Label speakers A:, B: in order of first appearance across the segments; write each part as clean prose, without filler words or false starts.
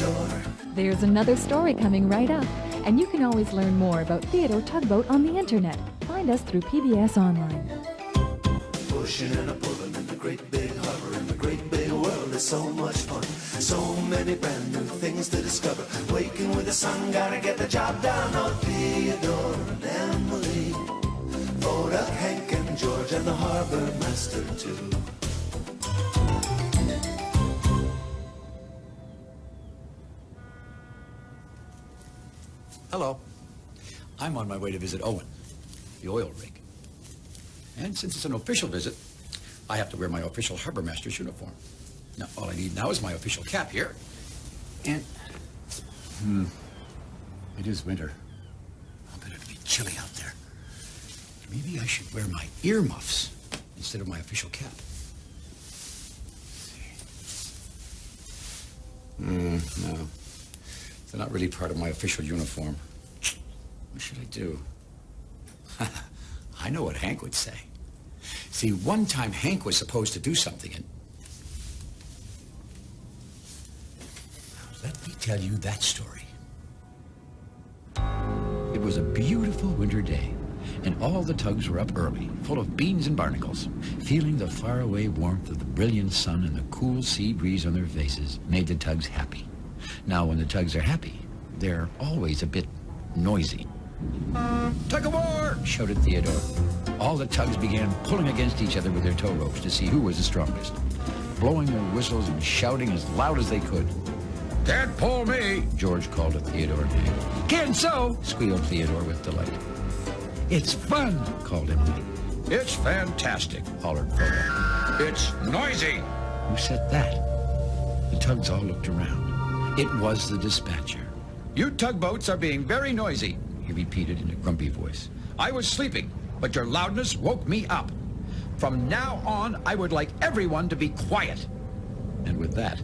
A: Theodore.
B: There's another story coming right up, and you can always learn more about Theodore Tugboat on the internet. Find us through PBS Online.
A: Pushing and a pulling in the great big harbor, in the great big world is so much fun. So many brand new things to discover. Waking with the sun, gotta get the job done. Oh, Theodore and Emily, Voda, Hank and George, and the harbor master too.
C: Hello. I'm on my way to visit Owen, the oil rig. And since it's an official visit, I have to wear my official harbor master's uniform. Now, all I need now is my official cap here. And, it is winter. I'll bet it'll be chilly out there. Maybe I should wear my earmuffs instead of my official cap. No. They're not really part of my official uniform. What should I do? I know what Hank would say. See, one time Hank was supposed to do something and... Now, let me tell you that story. It was a beautiful winter day, and all the tugs were up early, full of beans and barnacles. Feeling the faraway warmth of the brilliant sun and the cool sea breeze on their faces made the tugs happy. Now, when the tugs are happy, they're always a bit noisy. "Tug of war!" shouted Theodore. All the tugs began pulling against each other with their tow ropes to see who was the strongest, blowing their whistles and shouting as loud as they could. "Can't pull me!" George called to Theodore and Hank. "Can so!" squealed Theodore with delight. "It's fun!" called Emily. "It's fantastic!" hollered Voda. "It's noisy!" Who said that? The tugs all looked around. It was the dispatcher. "You tugboats are being very noisy," he repeated in a grumpy voice. "I was sleeping, but your loudness woke me up. From now on, I would like everyone to be quiet." And with that,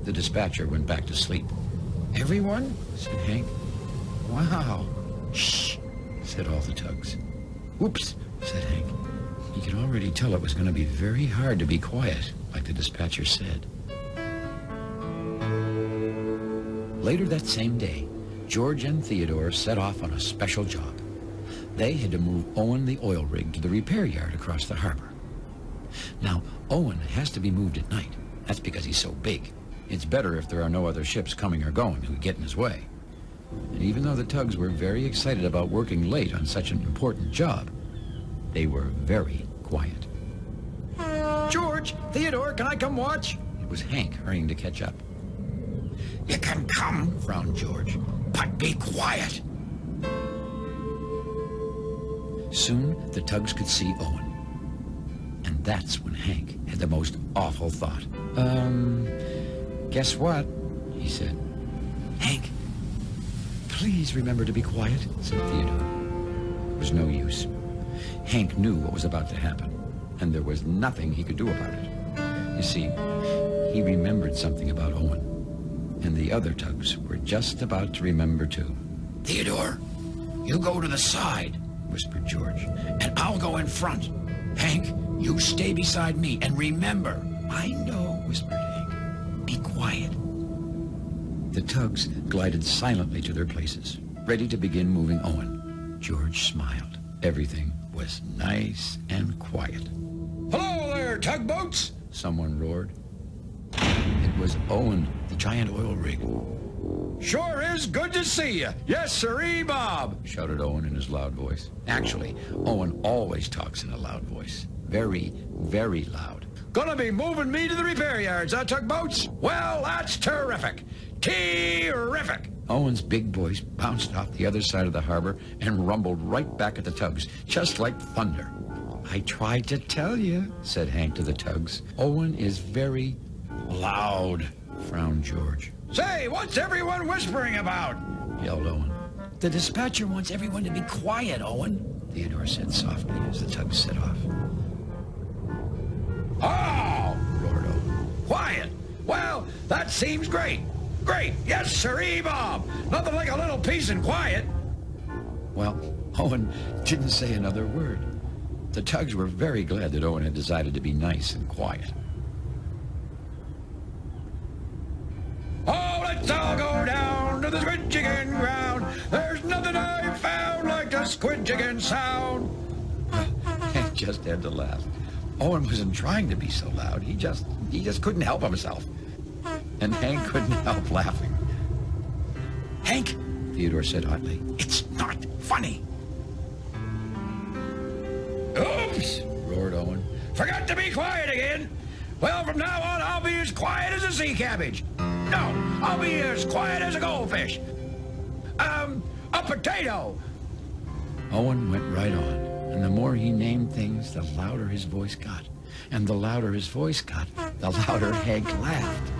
C: the dispatcher went back to sleep. "Everyone?" said Hank. "Wow." "Shh," said all the tugs. "Whoops," said Hank. He could already tell it was going to be very hard to be quiet, like the dispatcher said. Later that same day, George and Theodore set off on a special job. They had to move Owen the oil rig to the repair yard across the harbor. Now, Owen has to be moved at night. That's because he's so big. It's better if there are no other ships coming or going who get in his way. And even though the tugs were very excited about working late on such an important job, they were very quiet. "George, Theodore, can I come watch?" It was Hank hurrying to catch up. "You can come," frowned George, "but be quiet." Soon, the tugs could see Owen. And that's when Hank had the most awful thought. Guess what?" he said. "Hank, please remember to be quiet," said Theodore. It was no use. Hank knew what was about to happen, and there was nothing he could do about it. You see, he remembered something about Owen. And the other tugs were just about to remember, too. "Theodore, you go to the side," whispered George, "and I'll go in front. Hank, you stay beside me, and remember..." "I know," whispered Hank. "Be quiet." The tugs glided silently to their places, ready to begin moving Owen. George smiled. Everything was nice and quiet. "Hello there, tugboats!" someone roared. It was Owen, the giant oil rig. "Sure is good to see you. Yes, sirree, Bob," shouted Owen in his loud voice. Actually, Owen always talks in a loud voice. Very, very loud. "Gonna be moving me to the repair yards, huh, tugboats? Well, that's terrific. Terrific." Owen's big voice bounced off the other side of the harbor and rumbled right back at the tugs, just like thunder. "I tried to tell you," said Hank to the tugs. "Owen is very loud," frowned George. "Say, what's everyone whispering about?" yelled Owen. "The dispatcher wants everyone to be quiet, Owen," Theodore said softly as the tugs set off. "Oh!" roared Owen. "Quiet? Well, that seems great. Great. Yes, sirree, Bob. Nothing like a little peace and quiet." Well, Owen didn't say another word. The tugs were very glad that Owen had decided to be nice and quiet. "Oh, let's all go down to the squid chicken ground. There's nothing I've found like the squid chicken sound. Hank just had to laugh. Owen wasn't trying to be so loud. He just couldn't help himself. And Hank couldn't help laughing. Hank, Theodore said hotly, it's not funny. Oops, roared Owen. Forgot to be quiet again. Well, from now on, I'll be as quiet as a sea cabbage. No, I'll be as quiet as a goldfish. A potato. Owen went right on, and the more he named things, the louder his voice got. And the louder his voice got, the louder Hank laughed.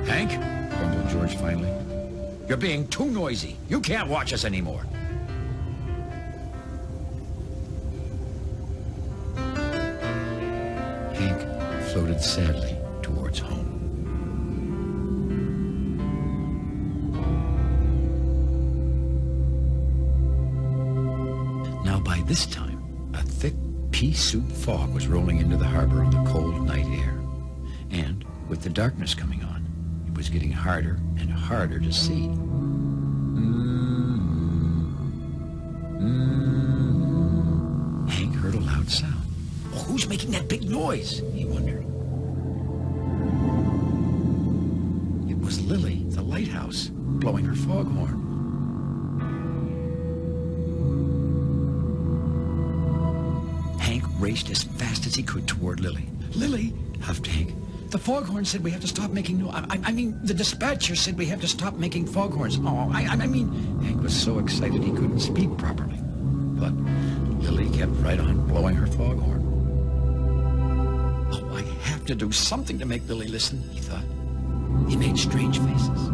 C: Hank, grumbled George finally, you're being too noisy. You can't watch us anymore. Hank floated sadly towards home. Now by this time, a thick pea-soup fog was rolling into the harbor on the cold night air. And with the darkness coming on, it was getting harder and harder to see. Hank heard a loud sound. Well, who's making that big noise? He wondered. It was Lily, the lighthouse, blowing her foghorn. Hank raced as fast as he could toward Lily. Lily, huffed Hank. The foghorn said we have to stop making I mean, the dispatcher said we have to stop making foghorns. Oh, I mean, Hank was so excited he couldn't speak properly. But Lily kept right on blowing her foghorn. Oh, I have to do something to make Lily listen, he thought. He made strange faces.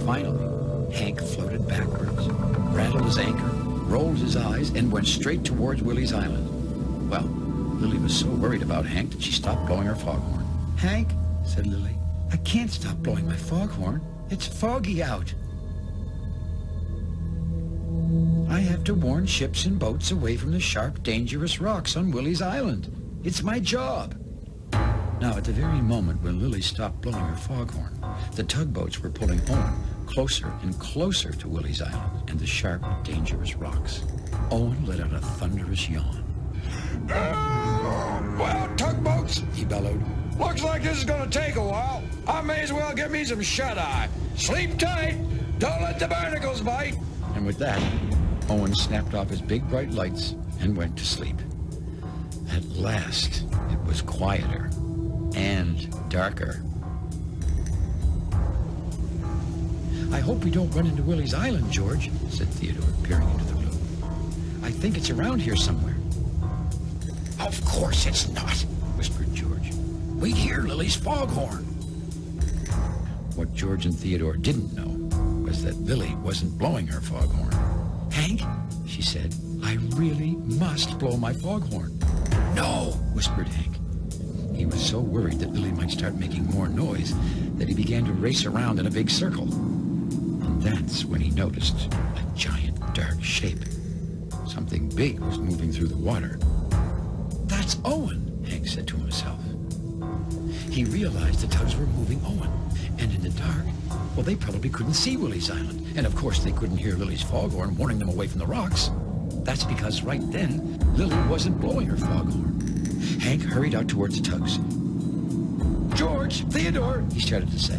C: Finally, Hank floated backwards, rattled his anchor, rolled his eyes, and went straight towards Willie's Island. Well, Lily was so worried about Hank that she stopped blowing her foghorn. Hank, said Lily, I can't stop blowing my foghorn. It's foggy out. I have to warn ships and boats away from the sharp, dangerous rocks on Willie's Island. It's my job. Now, at the very moment when Lily stopped blowing her foghorn, the tugboats were pulling Owen closer and closer to Willie's Island and the sharp, dangerous rocks. Owen let out a thunderous yawn. Well, tugboats, he bellowed. Looks like this is going to take a while. I may as well get me some shut-eye. Sleep tight. Don't let the barnacles bite. And with that, Owen snapped off his big bright lights and went to sleep. At last, it was quieter and darker. I hope we don't run into Willie's Island, George, said Theodore, peering into the blue. I think it's around here somewhere. Of course it's not, whispered George. We'd hear Lily's foghorn. What George and Theodore didn't know was that Lily wasn't blowing her foghorn. Hank, she said, I really must blow my foghorn. No, whispered Hank. He was so worried that Lily might start making more noise that he began to race around in a big circle. And that's when he noticed a giant dark shape. Something big was moving through the water. That's Owen, Hank said to himself. He realized the tugs were moving Owen, and in the dark, well, they probably couldn't see Willie's Island, and of course they couldn't hear Lily's foghorn warning them away from the rocks. That's because right then, Lily wasn't blowing her foghorn. Hank hurried out towards the tugs. George, Theodore, he started to say,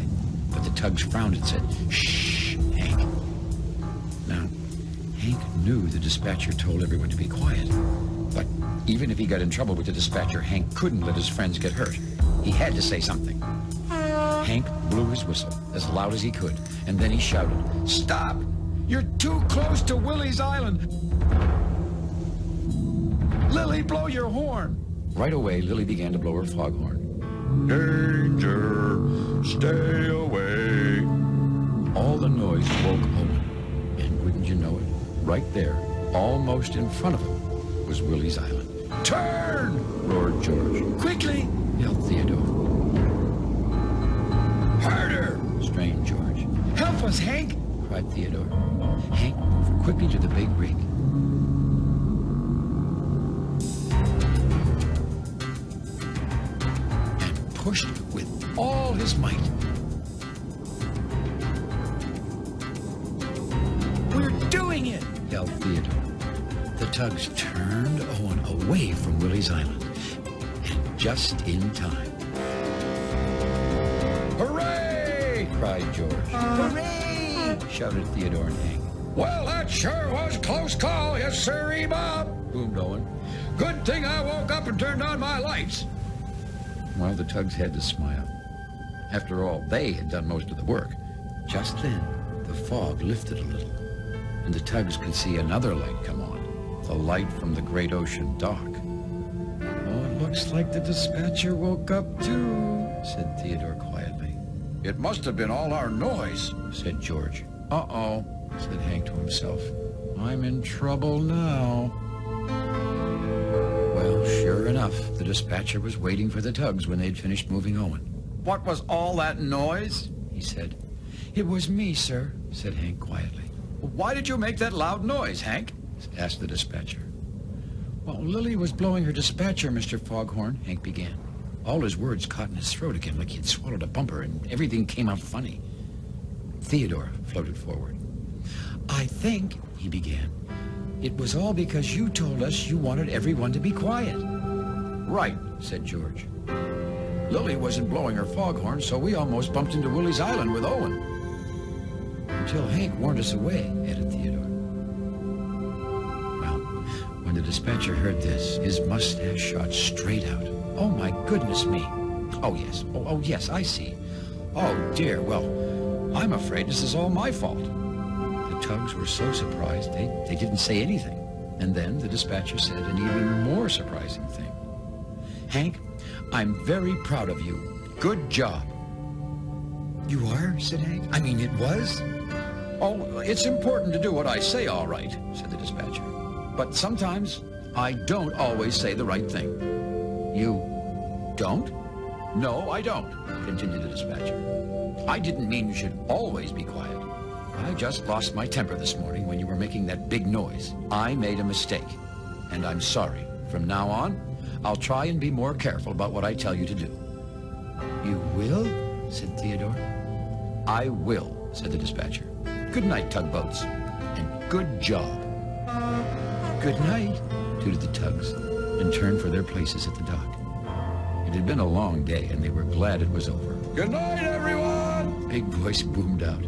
C: but the tugs frowned and said, Shh, Hank. Now, Hank knew the dispatcher told everyone to be quiet, but even if he got in trouble with the dispatcher, Hank couldn't let his friends get hurt. He had to say something. Hank blew his whistle as loud as he could, and then he shouted, Stop! You're too close to Willie's Island! Lily, blow your horn! Right away, Lily began to blow her foghorn. Danger! Stay away! All the noise woke Owen, and wouldn't you know it, right there, almost in front of him, was Willie's Island. Turn! Roared George. Quickly! Yelled Theodore. Harder! Strained George. Help us, Hank! Cried Theodore. Hank moved quickly to the big rig. And pushed with with all his might. "We're doing it!" yelled Theodore. The tugs turned Owen away from Willie's Island, and just in time. "Hooray!" cried George. "Hooray!" shouted Theodore and Hank. "Well, that sure was a close call, yes sirree, Bob," boomed Owen. "Good thing I woke up and turned on my lights." Well, the tugs had to smile. After all, they had done most of the work. Just then, the fog lifted a little, and the tugs could see another light come on, the light from the great ocean dock. "Oh, it looks like the dispatcher woke up too," said Theodore quietly. "It must have been all our noise," said George. "Uh-oh," said Hank to himself. "I'm in trouble now." Well, sure enough, the dispatcher was waiting for the tugs when they'd finished moving Owen. "What was all that noise?" he said. "It was me, sir," said Hank quietly. "Why did you make that loud noise, Hank?" asked the dispatcher. "Well, Lily was blowing her dispatcher, Mr. Foghorn," Hank began. All his words caught in his throat again like he'd swallowed a bumper, and everything came out funny. Theodore floated forward. "I think," he began, "it was all because you told us you wanted everyone to be quiet." "Right," said George. "Lily wasn't blowing her foghorn, so we almost bumped into Willie's Island with Owen." "Until Hank warned us away," added Theodore. Well, when the dispatcher heard this, his mustache shot straight out. "Oh, my goodness me. Oh, yes. Oh, yes, I see. Oh, dear. Well, I'm afraid this is all my fault." The tugs were so surprised they didn't say anything. And then the dispatcher said an even more surprising thing. "Hank, I'm very proud of you. Good job." "You are?" said Hank. "I mean, it was?" "Oh, it's important to do what I say, all right," said the dispatcher. "But sometimes I don't always say the right thing." "You don't?" "No, I don't," continued the dispatcher. "I didn't mean you should always be quiet. I just lost my temper this morning when you were making that big noise. I made a mistake, and I'm sorry. From now on, I'll try and be more careful about what I tell you to do." "You will?" said Theodore. "I will," said the dispatcher. "Good night, tugboats, and good job." "Good night," tooted the tugs, and turned for their places at the dock. It had been a long day, and they were glad it was over. "Good night, everyone!" Big voice boomed out.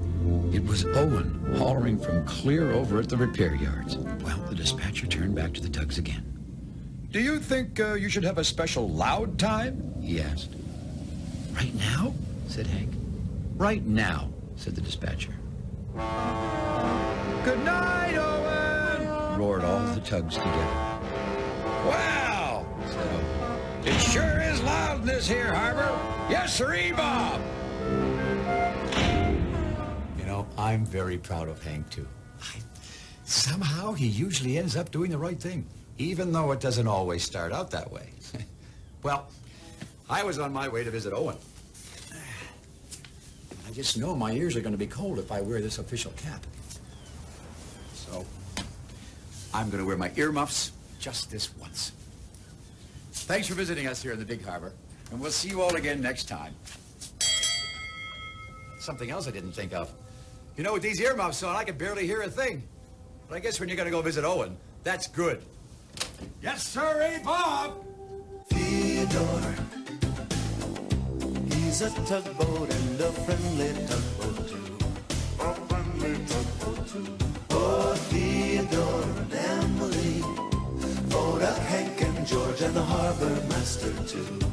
C: It was Owen, hollering from clear over at the repair yards. Well, the dispatcher turned back to the tugs again. "Do you think you should have a special loud time?" he asked. "Right now?" said Hank. "Right now," said the dispatcher. "Good night, Owen!" roared all the tugs together. "Well," said Owen, "it sure is loud in this here harbor. Yes, sirree, Bob." You know, I'm very proud of Hank, too. Somehow, he usually ends up doing the right thing, even though it doesn't always start out that way. Well, I was on my way to visit Owen. I just know my ears are going to be cold if I wear this official cap. So, I'm going to wear my earmuffs just this once. Thanks for visiting us here in the Big Harbor, and we'll see you all again next time. Something else I didn't think of. You know, with these earmuffs on, I can barely hear a thing. But I guess when you're going to go visit Owen, that's good. Yes, sirree, Bob!
A: Theodore, he's a tugboat and a friendly tugboat too. A friendly tugboat too. Oh, Theodore and Emily, Bodak, Hank and George and the harbor master too.